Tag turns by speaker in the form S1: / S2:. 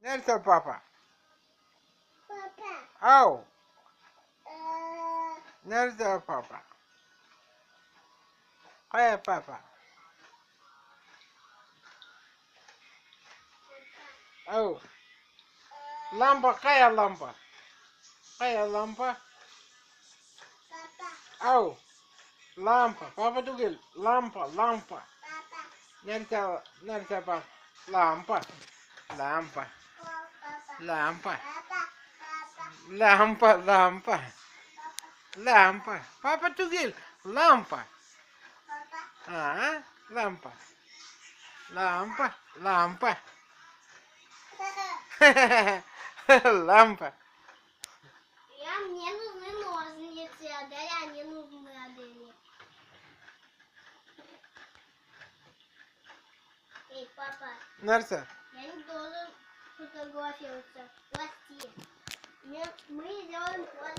S1: Nerede papa?
S2: Papa.
S1: Ау. Nerede papa? Kaya papa? Ау. Lampa kaya lampa? Kaya lampa?
S2: Papa.
S1: Ау. Lampa. Papa tugil. Lampa.
S2: Papa.
S1: Nerede papa? Lampa. Lampa. Lampa.
S2: Papa.
S1: Lampa. Lampa. Papa tugil. Lampa.
S2: Papa.
S1: Ah, lampa. Lampa. Лампа.
S2: Мне нужны ножницы, а Аделя не нужны Аделе. Эй, папа,
S1: Нәрсе?
S2: я не должен фотографироваться. Прости. Мы сделаем фото.